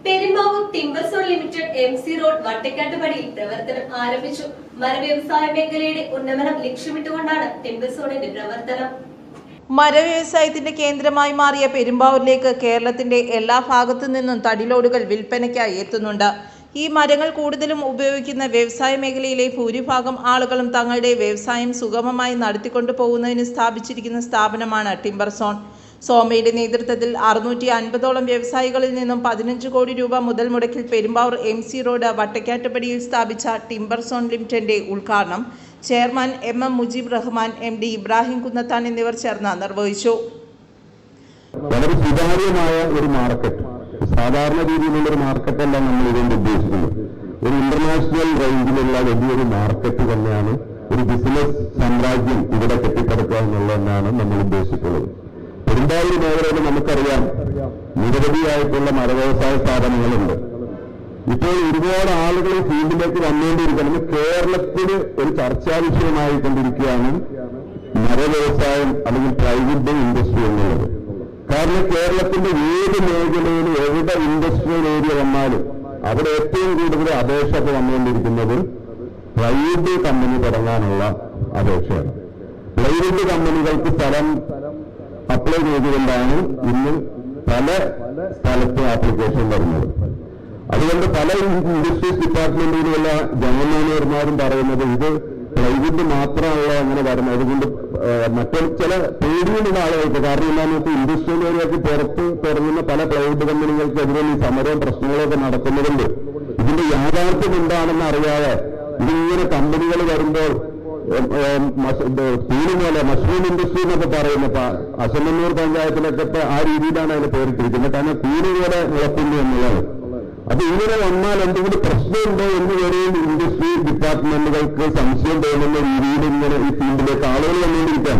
Perumbavoor timber zone limited MC road വട്ടക്കാട്ടുപടിയിൽ പ്രവർത്തനം ആരംഭിച്ചു. മരവ്യവസായ മേഖലയുടെ ഉന്നമനം ലക്ഷ്യമിട്ടുകൊണ്ടാണ് ടിംബർ സോണിന്റെ പ്രവർത്തനം. മരവ്യവസായത്തിന്റെ കേന്ദ്രമായി മാറിയ പെരുമ്പാവൂരിലേക്ക് കേരളത്തിന്റെ എല്ലാ ഭാഗത്തു നിന്നും തടിലോടുകൾ വിൽപ്പനയ്ക്കായി എത്തുന്നുണ്ട്. ഈ മരങ്ങൾ കൂടുതലും ഉപയോഗിക്കുന്ന വ്യവസായ മേഖലയിലെ ഭൂരിഭാഗം ആളുകളും തങ്ങളുടെ വ്യവസായം സുഗമമായി നടത്തിക്കൊണ്ടു പോകുന്നതിന് സ്ഥാപിച്ചിരിക്കുന്ന സ്ഥാപനമാണ് ടിംബർ സോൺ. സോമയുടെ നേതൃത്വത്തിൽ 650ഓളം വ്യവസായികളിൽ നിന്നും 15 കോടി രൂപ മുതൽ മുടക്കിൽ പെരുമ്പാവൂർ MC റോഡ് വട്ടക്കാട്ടുപടിയിൽ സ്ഥാപിച്ച ടിംബർ സോൺ ലിമിറ്റഡിന്റെ ഉദ്ഘാടനം chairman MM Mujeeb Rahman, MD Ibrahim Kunnathan എന്നിവർ ചേർന്ന് നിർവഹിച്ചു. വളരെ സുതാര്യമായ ഒരു മാർക്കറ്റ്, സാധാരണ രീതിയിലുള്ള ഒരു മാർക്കറ്റല്ല നമ്മൾ ഇതുകൊണ്ട് ഉദ്ദേശിക്കുന്നത്. ഒരു ഇന്റർനാഷണൽ റേഞ്ചിലുള്ള വലിയൊരു മാർക്കറ്റ് തന്നെയാണ്, ഒരു ബിസിനസ് സാമ്രാജ്യം ഇവിടെ കെട്ടിപ്പടുക്കുക എന്നുള്ളതാണ് നമ്മൾ ഉദ്ദേശിക്കുന്നത്. പെരുമ്പാവൂർ മേഖലയിൽ നമുക്കറിയാം നിരവധിയായിട്ടുള്ള മരവ്യവസായ സ്ഥാപനങ്ങളുണ്ട്. ഇപ്പോൾ ഒരുപാട് ആളുകൾ ഫീൽഡിലേക്ക് വന്നുകൊണ്ടിരിക്കുന്നത് കേരളത്തിന് ഒരു ചർച്ചാ വിഷയമായി കൊണ്ടിരിക്കുകയാണ് മരവ്യവസായം അല്ലെങ്കിൽ പ്രൈവറ്റ് ഇൻഡസ്ട്രി എന്നുള്ളത്. കാരണം കേരളത്തിന്റെ ഏത് മേഖലയിൽ എവിടെ ഇൻഡസ്ട്രിയൽ ഏരിയ വന്നാലും അവിടെ ഏറ്റവും കൂടുതൽ അപേക്ഷ വന്നുകൊണ്ടിരിക്കുന്നത് പ്രൈവറ്റ് കമ്പനി തുടങ്ങാനുള്ള അപേക്ഷയാണ്. പ്രൈവറ്റ് കമ്പനികൾക്ക് സ്ഥലം അപ്ലൈ ചെയ്തുകൊണ്ടാണ് ഇന്ന് പല സ്ഥലത്തും ആപ്ലിക്കേഷൻ വരുന്നത്. അതുകൊണ്ട് പല ഇൻഡസ്ട്രീസ് ഡിപ്പാർട്ട്മെന്റിലുള്ള ജനറൽ മാനേജർമാരും പറയുന്നത് ഇത് പ്രൈവറ്റ് മാത്രമല്ല അങ്ങനെ വരുന്നത്. അതുകൊണ്ട് മറ്റൊരു ചില പേടിയുള്ള ആളുകൾക്ക്, കാരണം എന്താണെന്ന് വെച്ചാൽ ഇൻഡസ്ട്രിയൽ ഏരിയക്ക് പുറത്ത് തുടങ്ങുന്ന പല പ്രൈവറ്റ് കമ്പനികൾക്കെതിരെ ഈ സമരവും പ്രശ്നങ്ങളൊക്കെ നടക്കുന്നതുകൊണ്ട് ഇതിന്റെ യാഥാർത്ഥ്യം എന്താണെന്ന് അറിയാതെ ഇതിങ്ങനെ കമ്പനികൾ വരുമ്പോൾ കൂലി പോലെ മഷ്റൂം ഇൻഡസ്ട്രി എന്നൊക്കെ പറയുന്ന അശമന്നൂർ പഞ്ചായത്തിലൊക്കെ ആ രീതിയിലാണ് അതിനെ പേരിട്ടിരിക്കുന്നത്. കാരണം കൂലി പോലെ നിളക്കുന്നു എന്നുള്ളത്. അത് ഇങ്ങനെ വന്നാൽ എന്തെങ്കിലും പ്രശ്നമുണ്ടോ എന്ന് വരെയും ഇൻഡസ്ട്രി ഡിപ്പാർട്ട്മെന്റുകൾക്ക് സംശയം തോന്നുന്ന രീതിയിൽ ഇങ്ങനെ ഈ ഫീൽഡിലേക്ക് ആളുകൾ വന്നുകൊണ്ടിരിക്കാൻ,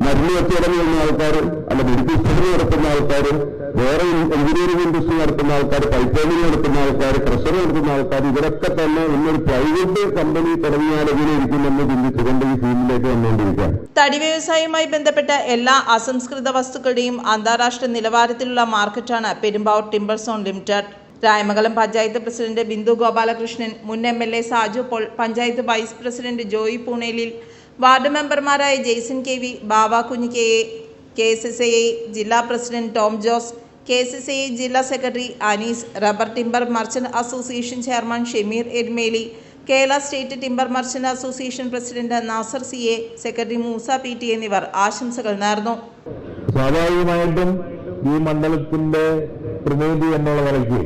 മരുന്ന് കച്ചവടം ചെയ്യുന്ന ആൾക്കാർ, അല്ല മെഡിക്കൽ സ്റ്റോർ നടത്തുന്ന ആൾക്കാർ, വേറെ എഞ്ചിനീയറിംഗ് ഇൻഡസ്ട്രി നടത്തുന്ന ആൾക്കാർ, പൈപ്പ് നടത്തുന്ന ആൾക്കാർ, ക്രഷർ നടത്തുന്ന ആൾക്കാർ, ഇവരൊക്കെ തന്നെ ഇന്നൊരു പ്രൈവറ്റ് കമ്പനി തുടങ്ങിയാൽ എങ്ങനെ ഇരിക്കുമെന്ന് ചിന്തിച്ചുകൊണ്ട് ഈ ഫീൽഡിലേക്ക് വന്നുകൊണ്ടിരിക്കുകയാണ്. തടി വ്യവസായവുമായി ബന്ധപ്പെട്ട എല്ലാ അസംസ്കൃത വസ്തുക്കളുടെയും അന്താരാഷ്ട്ര നിലവാരത്തിലുള്ള മാർക്കറ്റാണ് Perumbavoor timber zone limited. Rayamangalam panchayat president Bindu Gopalakrishnan, മുൻ MLA Saju Paul, panchayat vice president Joy Poonelil, ward മെമ്പർമാരായ Jaison KV, Bava Kunju KA, KSSAI ജില്ലാ പ്രസിഡന്റ് ടോം ജോസ്, KSSAI ജില്ലാ secretary Anees, rubber timber merchant association chairman Shameer Erumeli, Kerala state timber merchant association president Nasar CA, secretary Moosa PT എന്നിവർ ആശംസകൾ നേർന്നു. സ്വാഭാവികമായിട്ടും ഈ മണ്ഡലത്തിന്റെ പ്രതിനിധി എന്നുള്ള നിലയ്ക്ക്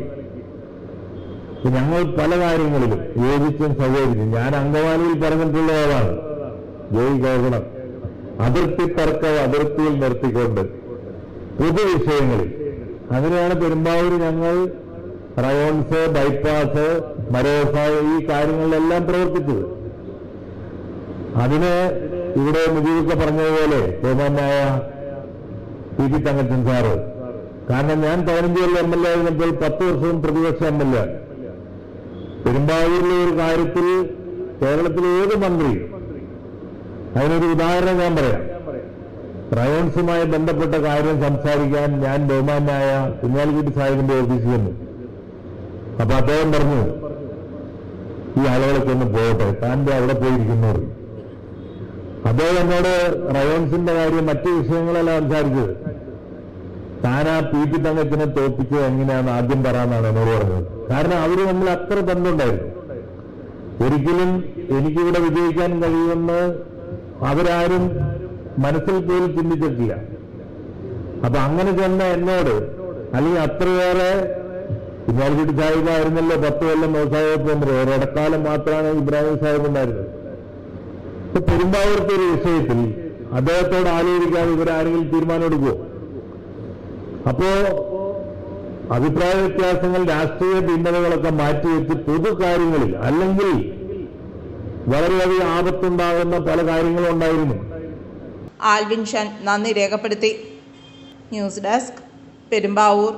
ഞങ്ങൾ പല കാര്യങ്ങളിലും യോജിച്ചും സഹകരിച്ചും, ഞാൻ അങ്കമാലിയിൽ പറഞ്ഞിട്ടുള്ളതാണ്, ജോയി കേൾക്കണം, അതിർത്തി തർക്കം അതിർത്തിയിൽ നിർത്തിക്കൊണ്ട് പൊതുവിഷയങ്ങളിൽ അങ്ങനെയാണ് പെരുമ്പാവൂർ ഞങ്ങൾ റയോൺസ്, ബൈപ്പാസ്, മരവ്യവസായ ഈ കാര്യങ്ങളിലെല്ലാം പ്രവർത്തിച്ചത്. അതിന് ഇവിടെ മുജീബൊക്കെ പറഞ്ഞതുപോലെ ബഹുമാനായ PT തങ്കച്ചൻ സാറ്, കാരണം ഞാൻ 15 കൊല്ലം MLA ആയിരുന്നപ്പോൾ 10 വർഷവും പ്രതിപക്ഷ MLA. പെരുമ്പാവൂരിലെ ഒരു കാര്യത്തിൽ കേരളത്തിലെ ഏത് മന്ത്രി, അതിനൊരു ഉദാഹരണം ഞാൻ പറയാം. റയോൺസുമായി ബന്ധപ്പെട്ട കാര്യം സംസാരിക്കാൻ ഞാൻ ബഹുമാനായ കുഞ്ഞാലിക്കുട്ടി സാഹിബിന്റെ ഓഫീസിൽ വന്നു. അപ്പൊ അദ്ദേഹം പറഞ്ഞു, ഈ ആളുകളൊക്കെ ഒന്ന് പോകട്ടെ, താൻ്റെ അവിടെ പോയിരിക്കുന്നവർ. അദ്ദേഹം എന്നോട് റയോൺസിന്റെ കാര്യം മറ്റു വിഷയങ്ങളെല്ലാം സംസാരിച്ചത്. താൻ ആ PT തങ്കത്തിനെ തോപ്പിച്ചത് എങ്ങനെയാണെന്ന് ആദ്യം പറയാമെന്നാണ് എന്നോട് പറഞ്ഞത്. കാരണം അവര് നമ്മൾ അത്ര ബന്ധമുണ്ടായിരുന്നു. ഒരിക്കലും എനിക്കിവിടെ വിജയിക്കാൻ കഴിയുമെന്ന് അവരാരും മനസ്സിൽ പോലും ചിന്തിച്ചിട്ടില്ല. അപ്പൊ അങ്ങനെ ചെന്ന എന്നോട്, അല്ലെങ്കിൽ അത്രയേറെ കുഞ്ഞാലിക്കുട്ടി സാഹിബായിരുന്നല്ലോ 10 കൊല്ലം സാഹിബ്, ഒരിടക്കാലം മാത്രമാണ് ഇബ്രാഹിം സാഹിബ് ഉണ്ടായിരുന്നത്. ഇപ്പൊ പെരുമ്പാവൂരത്തെ ഒരു വിഷയത്തിൽ അദ്ദേഹത്തോട് ആലോചിക്കാതെ ഇവരാരെങ്കിലും തീരുമാനം എടുക്കുമോ? അപ്പോ അഭിപ്രായ വ്യത്യാസങ്ങൾ, രാഷ്ട്രീയ ഭിന്നതകളൊക്കെ മാറ്റിവെച്ച് പൊതു കാര്യങ്ങളിൽ, അല്ലെങ്കിൽ വളരെയധികം ആപത്തുണ്ടാകുന്ന പല കാര്യങ്ങളും ഉണ്ടായിരുന്നു. ആൽവിൻ ഷാൻ നന്ദി രേഖപ്പെടുത്തി. News desk, Perumbavoor.